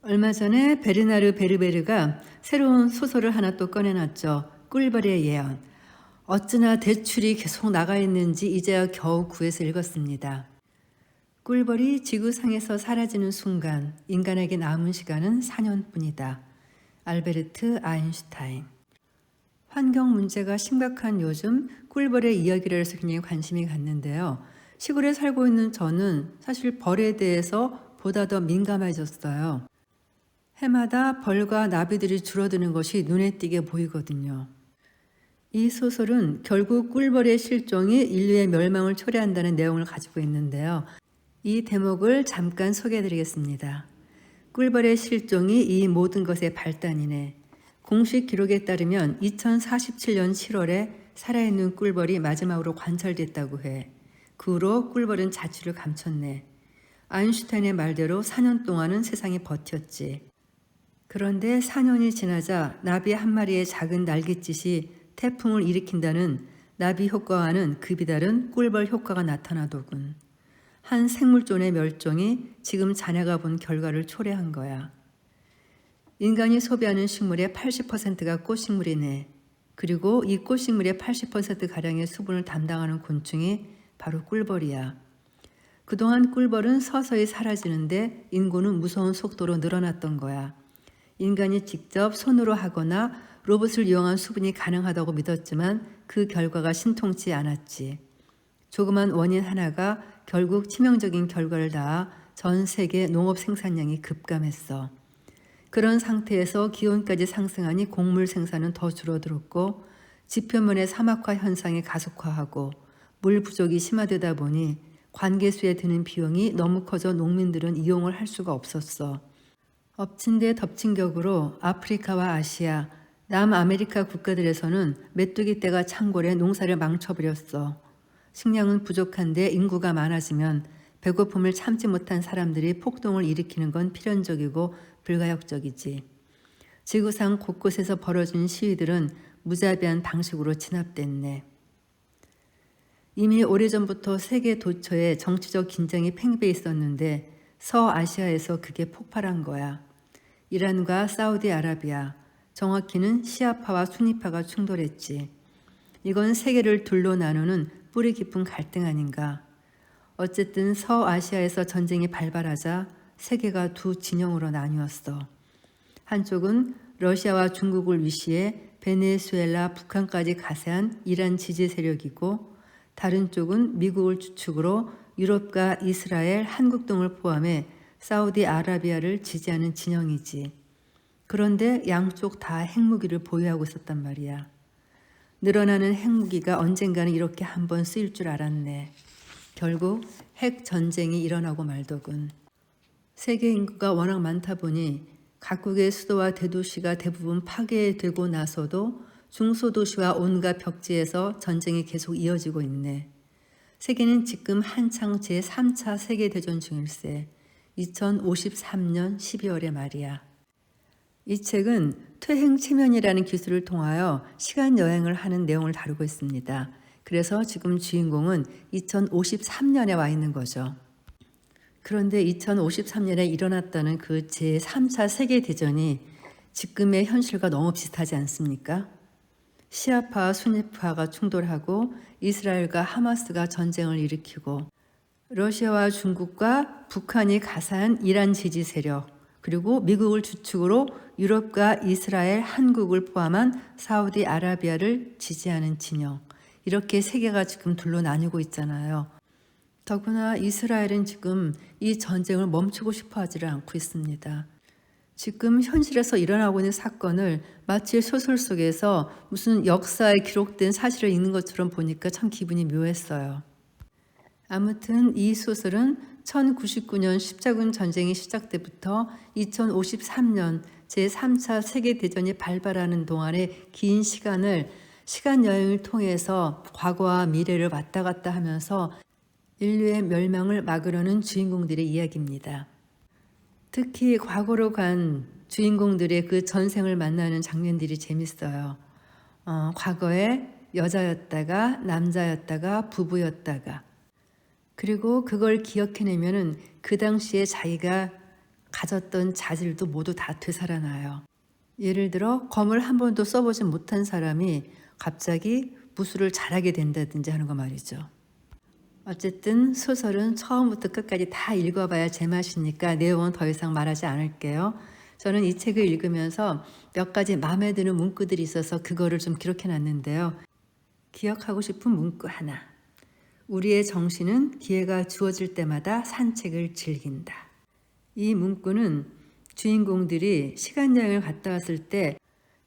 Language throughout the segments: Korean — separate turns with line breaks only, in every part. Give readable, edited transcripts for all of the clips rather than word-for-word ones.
얼마 전에 베르나르 베르베르가 새로운 소설을 하나 또 꺼내놨죠. 꿀벌의 예언. 어찌나 대출이 계속 나가 있는지 이제야 겨우 구해서 읽었습니다. 꿀벌이 지구상에서 사라지는 순간 인간에게 남은 시간은 4년뿐이다. 알베르트 아인슈타인. 환경 문제가 심각한 요즘 꿀벌의 이야기를 해서 굉장히 관심이 갔는데요. 시골에 살고 있는 저는 사실 벌에 대해서 보다 더 민감해졌어요. 해마다 벌과 나비들이 줄어드는 것이 눈에 띄게 보이거든요. 이 소설은 결국 꿀벌의 실종이 인류의 멸망을 초래한다는 내용을 가지고 있는데요. 이 대목을 잠깐 소개해드리겠습니다. 꿀벌의 실종이 이 모든 것의 발단이네. 공식 기록에 따르면 2047년 7월에 살아있는 꿀벌이 마지막으로 관찰됐다고 해. 그 후로 꿀벌은 자취를 감췄네. 아인슈타인의 말대로 4년 동안은 세상에 버텼지. 그런데 4년이 지나자 나비 한 마리의 작은 날갯짓이 태풍을 일으킨다는 나비 효과와는 급이 다른 꿀벌 효과가 나타나더군. 한 생물종의 멸종이 지금 자네가 본 결과를 초래한 거야. 인간이 소비하는 식물의 80%가 꽃식물이네. 그리고 이 꽃식물의 80%가량의 수분을 담당하는 곤충이 바로 꿀벌이야. 그동안 꿀벌은 서서히 사라지는데 인구는 무서운 속도로 늘어났던 거야. 인간이 직접 손으로 하거나 로봇을 이용한 수분이 가능하다고 믿었지만 그 결과가 신통치 않았지. 조그만 원인 하나가 결국 치명적인 결과를 낳아 전 세계 농업 생산량이 급감했어. 그런 상태에서 기온까지 상승하니 곡물 생산은 더 줄어들었고 지표면의 사막화 현상이 가속화하고 물 부족이 심화되다 보니 관계수에 드는 비용이 너무 커져 농민들은 이용을 할 수가 없었어. 엎친 데 덮친 격으로 아프리카와 아시아, 남아메리카 국가들에서는 메뚜기 떼가 창궐해 농사를 망쳐버렸어. 식량은 부족한데 인구가 많아지면 배고픔을 참지 못한 사람들이 폭동을 일으키는 건 필연적이고 불가역적이지. 지구상 곳곳에서 벌어진 시위들은 무자비한 방식으로 진압됐네. 이미 오래전부터 세계 도처에 정치적 긴장이 팽배해 있었는데 서아시아에서 그게 폭발한 거야. 이란과 사우디아라비아, 정확히는 시아파와 수니파가 충돌했지. 이건 세계를 둘로 나누는 뿌리 깊은 갈등 아닌가. 어쨌든 서아시아에서 전쟁이 발발하자 세계가 두 진영으로 나뉘었어. 한쪽은 러시아와 중국을 위시해 베네수엘라, 북한까지 가세한 이란 지지 세력이고 다른 쪽은 미국을 주축으로 유럽과 이스라엘, 한국 등을 포함해 사우디아라비아를 지지하는 진영이지. 그런데 양쪽 다 핵무기를 보유하고 있었단 말이야. 늘어나는 핵무기가 언젠가는 이렇게 한번 쓰일 줄 알았네. 결국 핵전쟁이 일어나고 말더군. 세계 인구가 워낙 많다 보니 각국의 수도와 대도시가 대부분 파괴되고 나서도 중소도시와 온갖 벽지에서 전쟁이 계속 이어지고 있네. 세계는 지금 한창 제3차 세계대전 중일세. 2053년 12월의 말이야. 이 책은 퇴행 체면이라는 기술을 통하여 시간 여행을 하는 내용을 다루고 있습니다. 그래서 지금 주인공은 2053년에 와 있는 거죠. 그런데 2053년에 일어났다는 그 제3차 세계대전이 지금의 현실과 너무 비슷하지 않습니까? 시아파와 수니파가 충돌하고 이스라엘과 하마스가 전쟁을 일으키고 러시아와 중국과 북한이 가사한 이란 지지 세력 그리고 미국을 주축으로 유럽과 이스라엘, 한국을 포함한 사우디아라비아를 지지하는 진영 이렇게 세계가 지금 둘로 나뉘고 있잖아요. 더구나 이스라엘은 지금 이 전쟁을 멈추고 싶어 하지를 않고 있습니다. 지금 현실에서 일어나고 있는 사건을 마치 소설 속에서 무슨 역사에 기록된 사실을 읽는 것처럼 보니까 참 기분이 묘했어요. 아무튼 이 소설은 1099년 십자군 전쟁이 시작 때부터 2053년 제3차 세계대전이 발발하는 동안의 긴 시간을 시간 여행을 통해서 과거와 미래를 왔다 갔다 하면서 인류의 멸망을 막으려는 주인공들의 이야기입니다. 특히 과거로 간 주인공들의 그 전생을 만나는 장면들이 재밌어요. 과거에 여자였다가 남자였다가 부부였다가 그리고 그걸 기억해내면은 그 당시에 자기가 가졌던 자질도 모두 다 되살아나요. 예를 들어 검을 한 번도 써보지 못한 사람이 갑자기 무술을 잘하게 된다든지 하는 거 말이죠. 어쨌든 소설은 처음부터 끝까지 다 읽어봐야 제맛이니까 내용은 더 이상 말하지 않을게요. 저는 이 책을 읽으면서 몇 가지 마음에 드는 문구들이 있어서 그거를 좀 기록해 놨는데요. 기억하고 싶은 문구 하나. 우리의 정신은 기회가 주어질 때마다 산책을 즐긴다. 이 문구는 주인공들이 시간여행을 갔다 왔을 때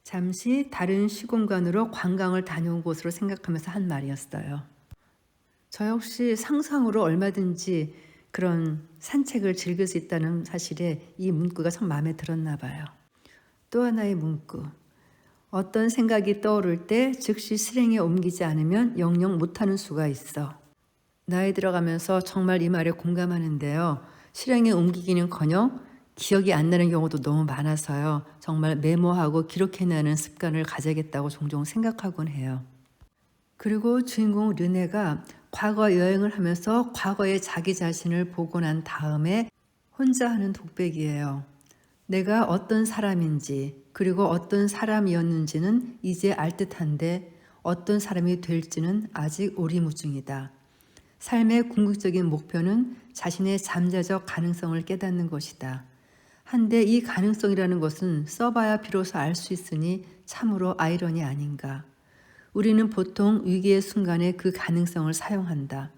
잠시 다른 시공간으로 관광을 다녀온 곳으로 생각하면서 한 말이었어요. 저 역시 상상으로 얼마든지 그런 산책을 즐길 수 있다는 사실에 이 문구가 참 마음에 들었나 봐요. 또 하나의 문구. 어떤 생각이 떠오를 때 즉시 실행에 옮기지 않으면 영영 못하는 수가 있어. 나이 들어가면서 정말 이 말에 공감하는데요. 실행에 옮기기는커녕 기억이 안 나는 경우도 너무 많아서요. 정말 메모하고 기록해내는 습관을 가져야겠다고 종종 생각하곤 해요. 그리고 주인공 르네가 과거 여행을 하면서 과거의 자기 자신을 보고 난 다음에 혼자 하는 독백이에요. 내가 어떤 사람인지 그리고 어떤 사람이었는지는 이제 알 듯한데 어떤 사람이 될지는 아직 오리무중이다. 삶의 궁극적인 목표는 자신의 잠재적 가능성을 깨닫는 것이다. 한데 이 가능성이라는 것은 써봐야 비로소 알 수 있으니 참으로 아이러니 아닌가. 우리는 보통 위기의 순간에 그 가능성을 사용한다.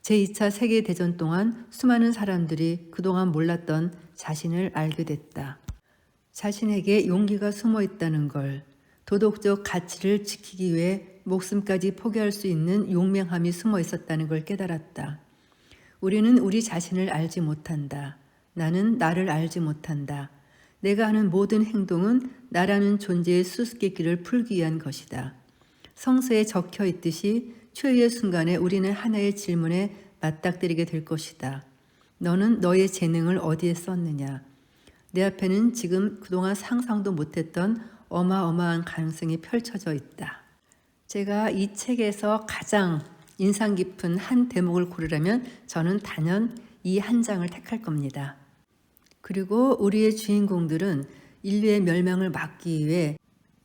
제2차 세계대전 동안 수많은 사람들이 그동안 몰랐던 자신을 알게 됐다. 자신에게 용기가 숨어 있다는 걸, 도덕적 가치를 지키기 위해 목숨까지 포기할 수 있는 용맹함이 숨어 있었다는 걸 깨달았다. 우리는 우리 자신을 알지 못한다. 나는 나를 알지 못한다. 내가 하는 모든 행동은 나라는 존재의 수수께끼를 풀기 위한 것이다. 성서에 적혀 있듯이 최후의 순간에 우리는 하나의 질문에 맞닥뜨리게 될 것이다. 너는 너의 재능을 어디에 썼느냐? 내 앞에는 지금 그동안 상상도 못했던 어마어마한 가능성이 펼쳐져 있다. 제가 이 책에서 가장 인상 깊은 한 대목을 고르라면 저는 단연 이 한 장을 택할 겁니다. 그리고 우리의 주인공들은 인류의 멸망을 막기 위해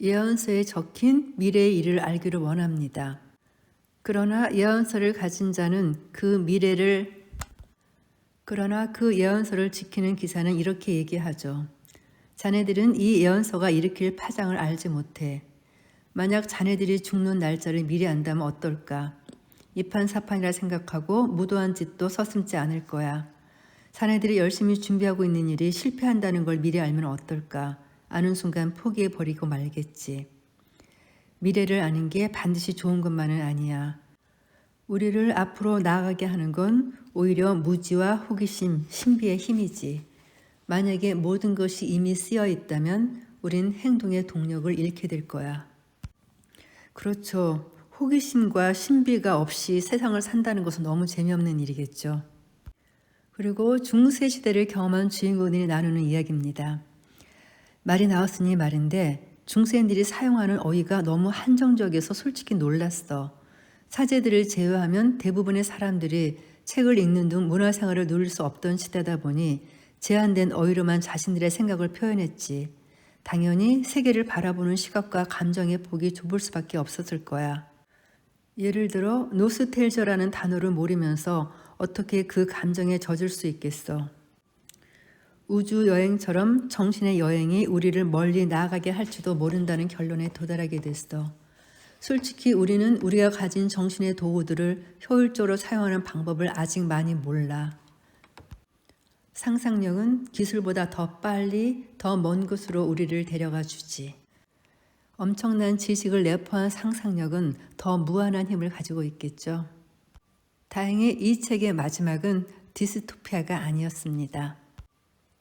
예언서에 적힌 미래의 일을 알기를 원합니다. 그러나 예언서를 가진 자는 그 예언서를 지키는 기사는 이렇게 얘기하죠. 자네들은 이 예언서가 일으킬 파장을 알지 못해. 만약 자네들이 죽는 날짜를 미리 안다면 어떨까? 이판사판이라 생각하고 무도한 짓도 서슴지 않을 거야. 자네들이 열심히 준비하고 있는 일이 실패한다는 걸 미리 알면 어떨까? 아는 순간 포기해버리고 말겠지. 미래를 아는 게 반드시 좋은 것만은 아니야. 우리를 앞으로 나아가게 하는 건 오히려 무지와 호기심, 신비의 힘이지. 만약에 모든 것이 이미 쓰여 있다면 우린 행동의 동력을 잃게 될 거야. 그렇죠. 호기심과 신비가 없이 세상을 산다는 것은 너무 재미없는 일이겠죠. 그리고 중세 시대를 경험한 주인공들이 나누는 이야기입니다. 말이 나왔으니 말인데 중세인들이 사용하는 어휘가 너무 한정적이어서 솔직히 놀랐어. 사제들을 제외하면 대부분의 사람들이 책을 읽는 등 문화생활을 누릴 수 없던 시대다 보니 제한된 어휘로만 자신들의 생각을 표현했지. 당연히 세계를 바라보는 시각과 감정의 폭이 좁을 수밖에 없었을 거야. 예를 들어 노스텔저라는 단어를 모르면서 어떻게 그 감정에 젖을 수 있겠어. 우주 여행처럼 정신의 여행이 우리를 멀리 나아가게 할지도 모른다는 결론에 도달하게 됐어. 솔직히 우리는 우리가 가진 정신의 도구들을 효율적으로 사용하는 방법을 아직 많이 몰라. 상상력은 기술보다 더 빨리 더 먼 곳으로 우리를 데려가 주지. 엄청난 지식을 내포한 상상력은 더 무한한 힘을 가지고 있겠죠. 다행히 이 책의 마지막은 디스토피아가 아니었습니다.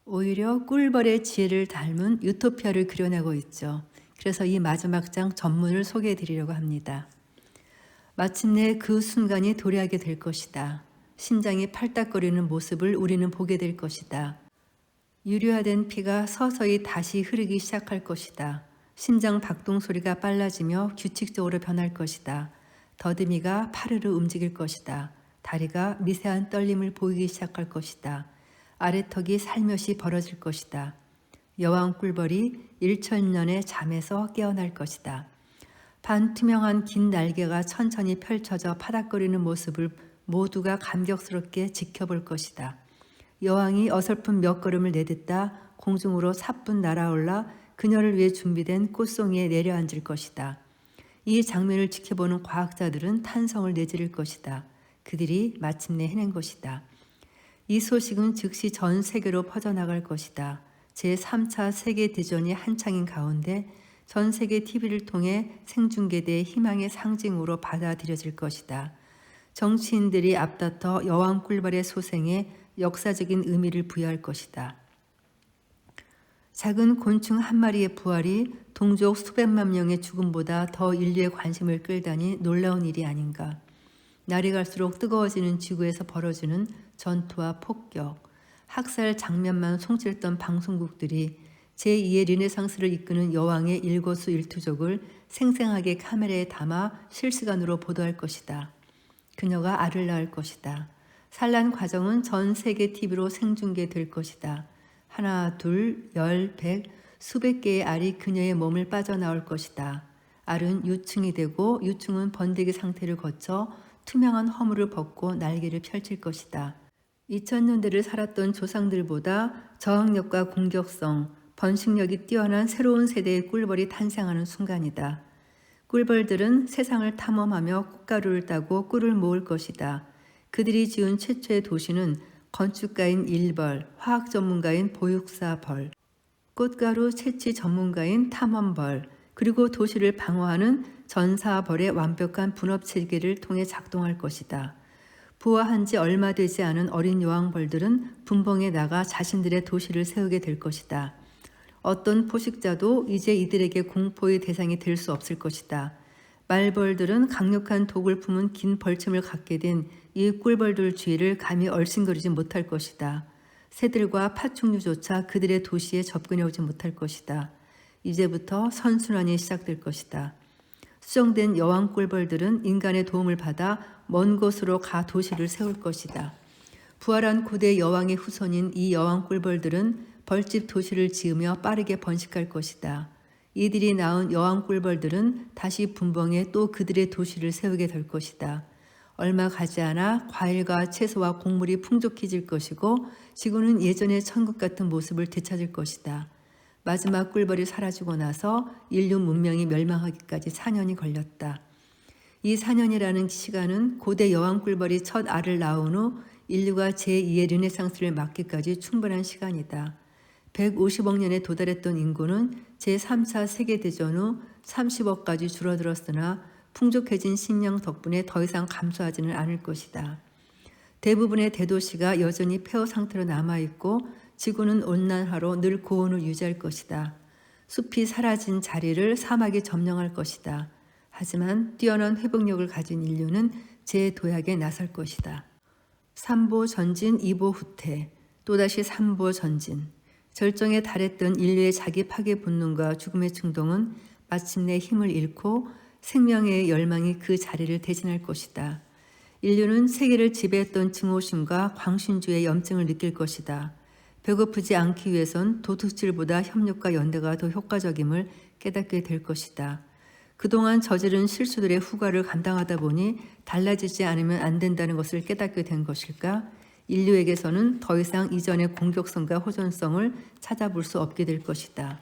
오히려 꿀벌의 지혜를 닮은 유토피아를 그려내고 있죠. 그래서 이 마지막 장 전문을 소개해 드리려고 합니다. 마침내 그 순간이 도래하게 될 것이다. 심장이 팔딱거리는 모습을 우리는 보게 될 것이다. 유료화된 피가 서서히 다시 흐르기 시작할 것이다. 심장 박동 소리가 빨라지며 규칙적으로 변할 것이다. 더듬이가 파르르 움직일 것이다. 다리가 미세한 떨림을 보이기 시작할 것이다. 아래턱이 살며시 벌어질 것이다. 여왕 꿀벌이 일천년의 잠에서 깨어날 것이다. 반투명한 긴 날개가 천천히 펼쳐져 파닥거리는 모습을 모두가 감격스럽게 지켜볼 것이다. 여왕이 어설픈 몇 걸음을 내딛다 공중으로 사뿐 날아올라 그녀를 위해 준비된 꽃송이에 내려앉을 것이다. 이 장면을 지켜보는 과학자들은 탄성을 내지를 것이다. 그들이 마침내 해낸 것이다. 이 소식은 즉시 전 세계로 퍼져나갈 것이다. 제3차 세계대전이 한창인 가운데 전 세계 TV를 통해 생중계돼 희망의 상징으로 받아들여질 것이다. 정치인들이 앞다퉈 여왕 꿀벌의 소생에 역사적인 의미를 부여할 것이다. 작은 곤충 한 마리의 부활이 동족 수백만 명의 죽음보다 더 인류의 관심을 끌다니 놀라운 일이 아닌가. 날이 갈수록 뜨거워지는 지구에서 벌어지는 전투와 폭격, 학살 장면만 송칠했던 방송국들이 제2의 르네상스를 이끄는 여왕의 일거수일투족을 생생하게 카메라에 담아 실시간으로 보도할 것이다. 그녀가 알을 낳을 것이다. 산란 과정은 전 세계 TV로 생중계될 것이다. 하나, 둘, 열, 백, 수백 개의 알이 그녀의 몸을 빠져나올 것이다. 알은 유충이 되고 유충은 번데기 상태를 거쳐 투명한 허물을 벗고 날개를 펼칠 것이다. 2000년대를 살았던 조상들보다 저항력과 공격성, 번식력이 뛰어난 새로운 세대의 꿀벌이 탄생하는 순간이다. 꿀벌들은 세상을 탐험하며 꽃가루를 따고 꿀을 모을 것이다. 그들이 지은 최초의 도시는 건축가인 일벌, 화학 전문가인 보육사벌, 꽃가루 채취 전문가인 탐험벌, 그리고 도시를 방어하는 전사벌의 완벽한 분업 체계를 통해 작동할 것이다. 부화한 지 얼마 되지 않은 어린 여왕벌들은 분봉에 나가 자신들의 도시를 세우게 될 것이다. 어떤 포식자도 이제 이들에게 공포의 대상이 될 수 없을 것이다. 말벌들은 강력한 독을 품은 긴 벌침을 갖게 된 이 꿀벌들 주위를 감히 얼씬거리지 못할 것이다. 새들과 파충류조차 그들의 도시에 접근해 오지 못할 것이다. 이제부터 선순환이 시작될 것이다. 수정된 여왕 꿀벌들은 인간의 도움을 받아 먼 곳으로 가 도시를 세울 것이다. 부활한 고대 여왕의 후손인 이 여왕 꿀벌들은 벌집 도시를 지으며 빠르게 번식할 것이다. 이들이 낳은 여왕 꿀벌들은 다시 분봉에 또 그들의 도시를 세우게 될 것이다. 얼마 가지 않아 과일과 채소와 곡물이 풍족해질 것이고 지구는 예전의 천국 같은 모습을 되찾을 것이다. 마지막 꿀벌이 사라지고 나서 인류 문명이 멸망하기까지 4년이 걸렸다. 이 4년이라는 시간은 고대 여왕 꿀벌이 첫 알을 낳은 후 인류가 제2의 르네상스를 맞기까지 충분한 시간이다. 150억 년에 도달했던 인구는 제3차 세계대전 후 30억까지 줄어들었으나 풍족해진 식량 덕분에 더 이상 감소하지는 않을 것이다. 대부분의 대도시가 여전히 폐허 상태로 남아있고 지구는 온난화로 늘 고온을 유지할 것이다. 숲이 사라진 자리를 사막이 점령할 것이다. 하지만 뛰어난 회복력을 가진 인류는 재도약에 나설 것이다. 3보 전진, 2보 후퇴, 또다시 3보 전진. 절정에 달했던 인류의 자기 파괴 본능과 죽음의 충동은 마침내 힘을 잃고 생명의 열망이 그 자리를 대신할 것이다. 인류는 세계를 지배했던 증오심과 광신주의 염증을 느낄 것이다. 배고프지 않기 위해선 도둑질보다 협력과 연대가 더 효과적임을 깨닫게 될 것이다. 그동안 저지른 실수들의 후과를 감당하다 보니 달라지지 않으면 안 된다는 것을 깨닫게 된 것일까? 인류에게서는 더 이상 이전의 공격성과 호전성을 찾아볼 수 없게 될 것이다.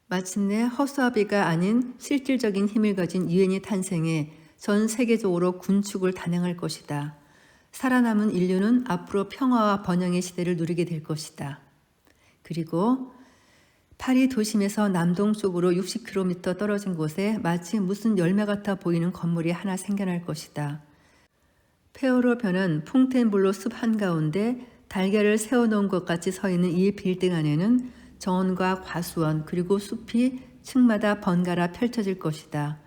마침내 허수아비가 아닌 실질적인 힘을 가진 유엔이 탄생해 전 세계적으로 군축을 단행할 것이다. 살아남은 인류는 앞으로 평화와 번영의 시대를 누리게 될 것이다. 그리고 파리 도심에서 남동쪽으로 60km 떨어진 곳에 마치 무슨 열매 같아 보이는 건물이 하나 생겨날 것이다. 폐허로 변한 퐁텐블로 숲 한가운데 달걀을 세워놓은 것 같이 서 있는 이 빌딩 안에는 정원과 과수원 그리고 숲이 층마다 번갈아 펼쳐질 것이다.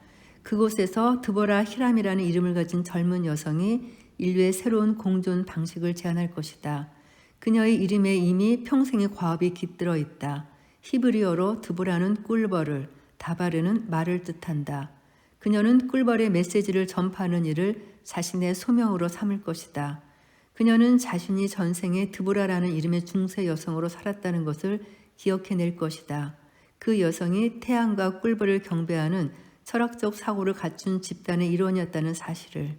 그곳에서 드보라 히람이라는 이름을 가진 젊은 여성이 인류의 새로운 공존 방식을 제안할 것이다. 그녀의 이름에 이미 평생의 과업이 깃들어 있다. 히브리어로 드보라는 꿀벌을, 다바르는 말을 뜻한다. 그녀는 꿀벌의 메시지를 전파하는 일을 자신의 소명으로 삼을 것이다. 그녀는 자신이 전생에 드보라라는 이름의 중세 여성으로 살았다는 것을 기억해낼 것이다. 그 여성이 태양과 꿀벌을 경배하는 철학적 사고를 갖춘 집단의 일원이었다는 사실을.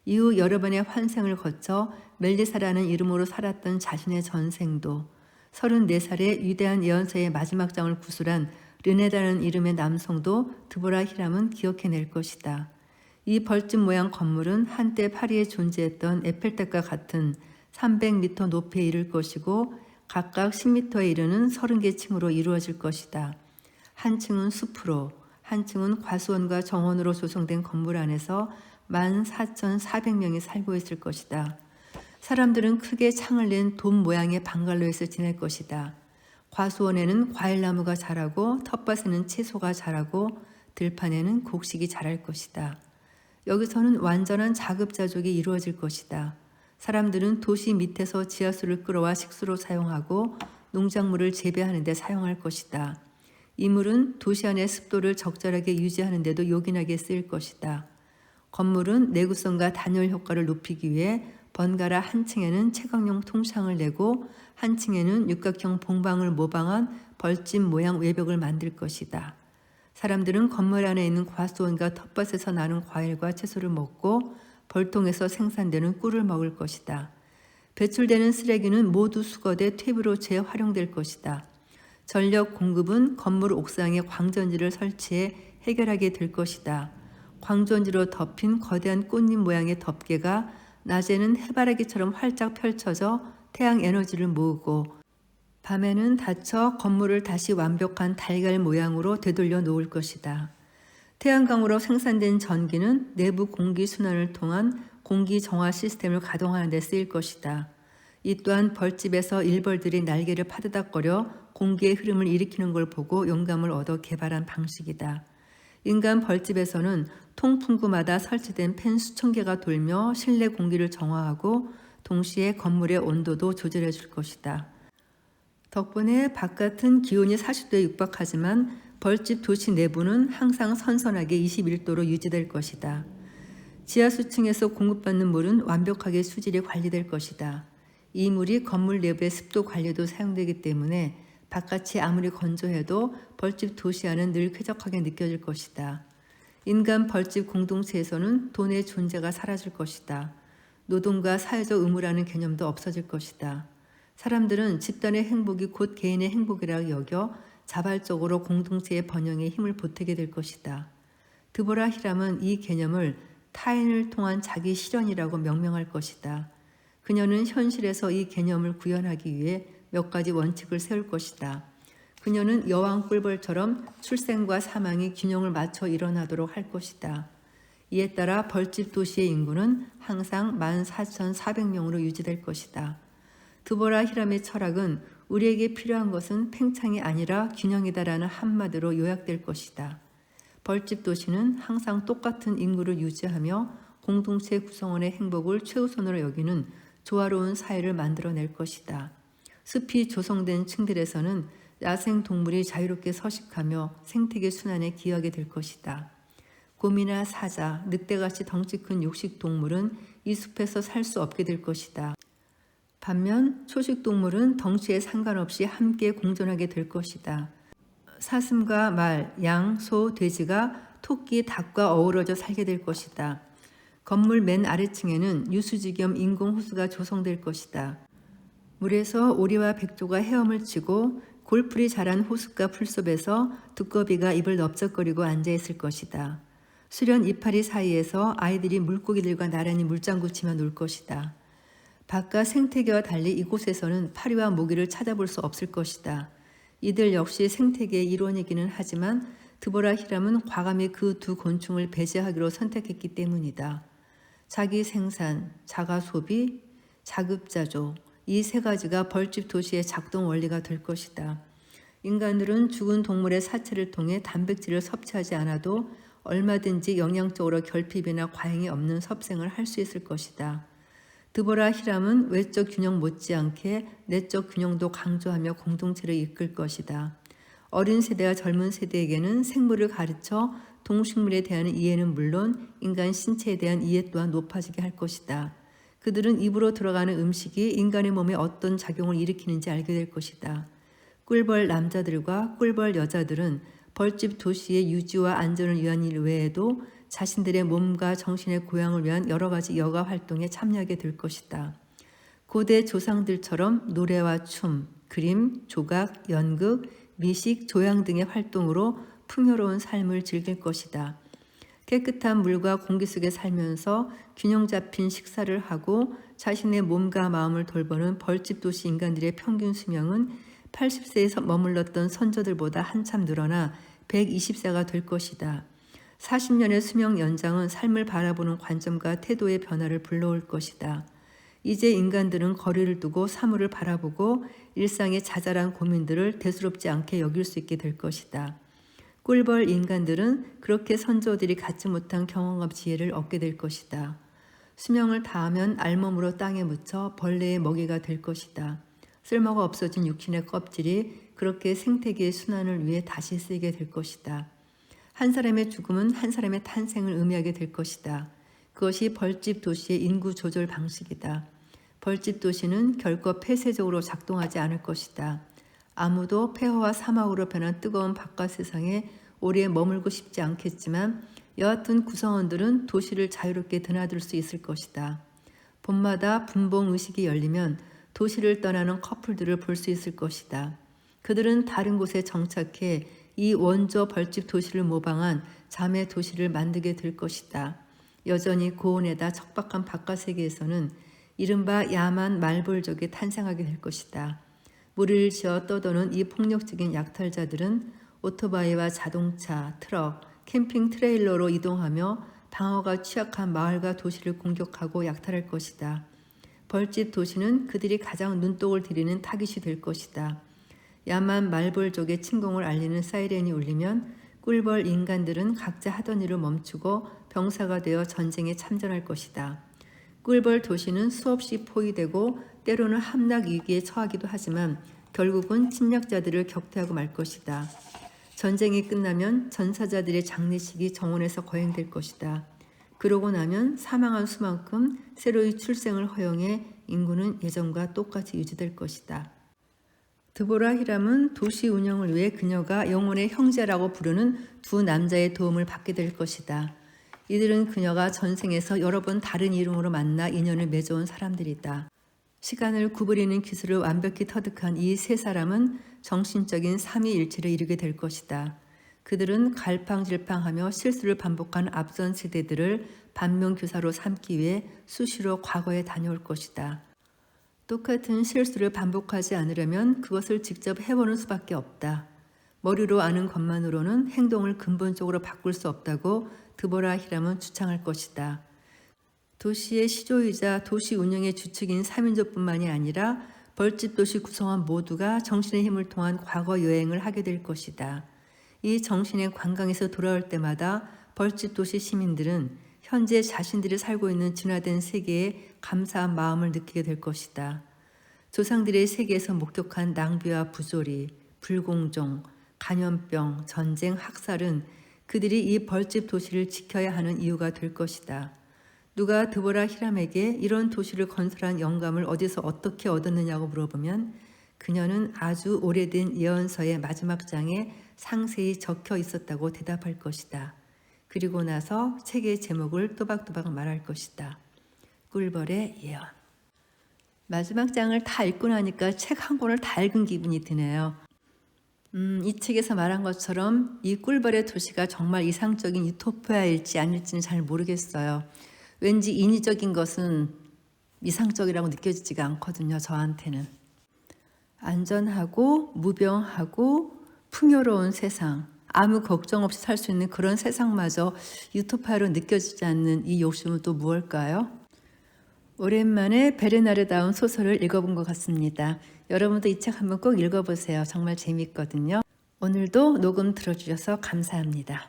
이후 여러 번의 환생을 거쳐 멜리사라는 이름으로 살았던 자신의 전생도, 34살의 위대한 예언서의 마지막 장을 구술한 르네다는 이름의 남성도 드보라 히람은 기억해낼 것이다. 이 벌집 모양 건물은 한때 파리에 존재했던 에펠탑과 같은 300m 높이에 이를 것이고 각각 10m에 이르는 30개 층으로 이루어질 것이다. 한 층은 숲으로, 한 층은 과수원과 정원으로 조성된 건물 안에서 14,400명이 살고 있을 것이다. 사람들은 크게 창을 낸 돔 모양의 방갈로에서 지낼 것이다. 과수원에는 과일나무가 자라고 텃밭에는 채소가 자라고 들판에는 곡식이 자랄 것이다. 여기서는 완전한 자급자족이 이루어질 것이다. 사람들은 도시 밑에서 지하수를 끌어와 식수로 사용하고 농작물을 재배하는 데 사용할 것이다. 이 물은 도시 안의 습도를 적절하게 유지하는 데도 요긴하게 쓰일 것이다. 건물은 내구성과 단열 효과를 높이기 위해 번갈아 한 층에는 채광용 통창을 내고 한 층에는 육각형 봉방을 모방한 벌집 모양 외벽을 만들 것이다. 사람들은 건물 안에 있는 과수원과 텃밭에서 나는 과일과 채소를 먹고 벌통에서 생산되는 꿀을 먹을 것이다. 배출되는 쓰레기는 모두 수거돼 퇴비로 재활용될 것이다. 전력 공급은 건물 옥상에 광전지를 설치해 해결하게 될 것이다. 광전지로 덮인 거대한 꽃잎 모양의 덮개가 낮에는 해바라기처럼 활짝 펼쳐져 태양 에너지를 모으고 밤에는 닫혀 건물을 다시 완벽한 달걀 모양으로 되돌려 놓을 것이다. 태양광으로 생산된 전기는 내부 공기 순환을 통한 공기 정화 시스템을 가동하는 데 쓰일 것이다. 이 또한 벌집에서 일벌들이 날개를 파드닥거려 공기의 흐름을 일으키는 걸 보고 영감을 얻어 개발한 방식이다. 인간 벌집에서는 통풍구마다 설치된 팬 수천 개가 돌며 실내 공기를 정화하고 동시에 건물의 온도도 조절해 줄 것이다. 덕분에 바깥은 기온이 40도에 육박하지만 벌집 도시 내부는 항상 선선하게 21도로 유지될 것이다. 지하수층에서 공급받는 물은 완벽하게 수질이 관리될 것이다. 이 물이 건물 내부의 습도 관리도 사용되기 때문에 바깥이 아무리 건조해도 벌집 도시 안은 늘 쾌적하게 느껴질 것이다. 인간 벌집 공동체에서는 돈의 존재가 사라질 것이다. 노동과 사회적 의무라는 개념도 없어질 것이다. 사람들은 집단의 행복이 곧 개인의 행복이라고 여겨 자발적으로 공동체의 번영에 힘을 보태게 될 것이다. 드보라 히람은 이 개념을 타인을 통한 자기 실현이라고 명명할 것이다. 그녀는 현실에서 이 개념을 구현하기 위해 몇 가지 원칙을 세울 것이다. 그녀는 여왕 꿀벌처럼 출생과 사망이 균형을 맞춰 일어나도록 할 것이다. 이에 따라 벌집 도시의 인구는 항상 14,400명으로 유지될 것이다. 드보라 히람의 철학은 우리에게 필요한 것은 팽창이 아니라 균형이다라는 한마디로 요약될 것이다. 벌집 도시는 항상 똑같은 인구를 유지하며 공동체 구성원의 행복을 최우선으로 여기는 조화로운 사회를 만들어낼 것이다. 숲이 조성된 층들에서는 야생 동물이 자유롭게 서식하며 생태계 순환에 기여하게 될 것이다. 곰이나 사자, 늑대같이 덩치 큰 육식 동물은 이 숲에서 살 수 없게 될 것이다. 반면 초식 동물은 덩치에 상관없이 함께 공존하게 될 것이다. 사슴과 말, 양, 소, 돼지가 토끼, 닭과 어우러져 살게 될 것이다. 건물 맨 아래층에는 유수지 겸 인공호수가 조성될 것이다. 물에서 오리와 백조가 헤엄을 치고 골풀이 자란 호숫가 풀숲에서 두꺼비가 입을 넓적거리고 앉아있을 것이다. 수련 이파리 사이에서 아이들이 물고기들과 나란히 물장구 치며 놀 것이다. 바깥 생태계와 달리 이곳에서는 파리와 모기를 찾아볼 수 없을 것이다. 이들 역시 생태계의 일원이기는 하지만 드보라 히람은 과감히 그 두 곤충을 배제하기로 선택했기 때문이다. 자기 생산, 자가 소비, 자급자족, 이 세 가지가 벌집 도시의 작동 원리가 될 것이다. 인간들은 죽은 동물의 사체를 통해 단백질을 섭취하지 않아도 얼마든지 영양적으로 결핍이나 과잉이 없는 섭생을 할 수 있을 것이다. 드보라 히람은 외적 균형 못지않게 내적 균형도 강조하며 공동체를 이끌 것이다. 어린 세대와 젊은 세대에게는 생물을 가르쳐 동식물에 대한 이해는 물론 인간 신체에 대한 이해 또한 높아지게 할 것이다. 그들은 입으로 들어가는 음식이 인간의 몸에 어떤 작용을 일으키는지 알게 될 것이다. 꿀벌 남자들과 꿀벌 여자들은 벌집 도시의 유지와 안전을 위한 일 외에도 자신들의 몸과 정신의 고양을 위한 여러 가지 여가 활동에 참여하게 될 것이다. 고대 조상들처럼 노래와 춤, 그림, 조각, 연극, 미식, 조향 등의 활동으로 풍요로운 삶을 즐길 것이다. 깨끗한 물과 공기 속에 살면서 균형 잡힌 식사를 하고 자신의 몸과 마음을 돌보는 벌집 도시 인간들의 평균 수명은 80세에서 머물렀던 선조들보다 한참 늘어나 120세가 될 것이다. 40년의 수명 연장은 삶을 바라보는 관점과 태도의 변화를 불러올 것이다. 이제 인간들은 거리를 두고 사물을 바라보고 일상의 자잘한 고민들을 대수롭지 않게 여길 수 있게 될 것이다. 꿀벌 인간들은 그렇게 선조들이 갖지 못한 경험과 지혜를 얻게 될 것이다. 수명을 다하면 알몸으로 땅에 묻혀 벌레의 먹이가 될 것이다. 쓸모가 없어진 육신의 껍질이 그렇게 생태계의 순환을 위해 다시 쓰이게 될 것이다. 한 사람의 죽음은 한 사람의 탄생을 의미하게 될 것이다. 그것이 벌집 도시의 인구 조절 방식이다. 벌집 도시는 결코 폐쇄적으로 작동하지 않을 것이다. 아무도 폐허와 사막으로 변한 뜨거운 바깥 세상에 오래 머물고 싶지 않겠지만 여하튼 구성원들은 도시를 자유롭게 드나들 수 있을 것이다. 봄마다 분봉 의식이 열리면 도시를 떠나는 커플들을 볼 수 있을 것이다. 그들은 다른 곳에 정착해 이 원조 벌집 도시를 모방한 자매 도시를 만들게 될 것이다. 여전히 고온에다 척박한 바깥 세계에서는 이른바 야만 말벌족이 탄생하게 될 것이다. 무리를 지어 떠도는 이 폭력적인 약탈자들은 오토바이와 자동차, 트럭, 캠핑 트레일러로 이동하며 방어가 취약한 마을과 도시를 공격하고 약탈할 것이다. 벌집 도시는 그들이 가장 눈독을 들이는 타깃이 될 것이다. 야만 말벌족의 침공을 알리는 사이렌이 울리면 꿀벌 인간들은 각자 하던 일을 멈추고 병사가 되어 전쟁에 참전할 것이다. 꿀벌 도시는 수없이 포위되고 때로는 함락 위기에 처하기도 하지만 결국은 침략자들을 격퇴하고 말 것이다. 전쟁이 끝나면 전사자들의 장례식이 정원에서 거행될 것이다. 그러고 나면 사망한 수만큼 새로이 출생을 허용해 인구는 예전과 똑같이 유지될 것이다. 드보라 히람은 도시 운영을 위해 그녀가 영혼의 형제라고 부르는 두 남자의 도움을 받게 될 것이다. 이들은 그녀가 전생에서 여러 번 다른 이름으로 만나 인연을 맺어온 사람들이다. 시간을 구부리는 기술을 완벽히 터득한 이 세 사람은 정신적인 삼위일체를 이루게 될 것이다. 그들은 갈팡질팡하며 실수를 반복한 앞선 세대들을 반면교사로 삼기 위해 수시로 과거에 다녀올 것이다. 똑같은 실수를 반복하지 않으려면 그것을 직접 해보는 수밖에 없다. 머리로 아는 것만으로는 행동을 근본적으로 바꿀 수 없다고 드보라 히람은 주장할 것이다. 도시의 시조이자 도시 운영의 주축인 3인조뿐만이 아니라 벌집 도시 구성원 모두가 정신의 힘을 통한 과거 여행을 하게 될 것이다. 이 정신의 관광에서 돌아올 때마다 벌집 도시 시민들은 현재 자신들이 살고 있는 진화된 세계에 감사한 마음을 느끼게 될 것이다. 조상들의 세계에서 목격한 낭비와 부조리, 불공정, 간염병, 전쟁, 학살은 그들이 이 벌집 도시를 지켜야 하는 이유가 될 것이다. 누가 드보라 히람에게 이런 도시를 건설한 영감을 어디서 어떻게 얻었느냐고 물어보면 그녀는 아주 오래된 예언서의 마지막 장에 상세히 적혀 있었다고 대답할 것이다. 그리고 나서 책의 제목을 또박또박 말할 것이다. 꿀벌의 예언. 마지막 장을 다 읽고 나니까 책 한 권을 다 읽은 기분이 드네요. 이 책에서 말한 것처럼 이 꿀벌의 도시가 정말 이상적인 유토피아일지 아닐지는 잘 모르겠어요. 왠지 인위적인 것은 이상적이라고 느껴지지가 않거든요. 저한테는. 안전하고 무병하고 풍요로운 세상, 아무 걱정 없이 살 수 있는 그런 세상마저 유토피아로 느껴지지 않는 이 욕심은 또 무엇일까요? 오랜만에 베르나르다운 소설을 읽어본 것 같습니다. 여러분도 이 책 한번 꼭 읽어보세요. 정말 재미있거든요. 오늘도 녹음 들어주셔서 감사합니다.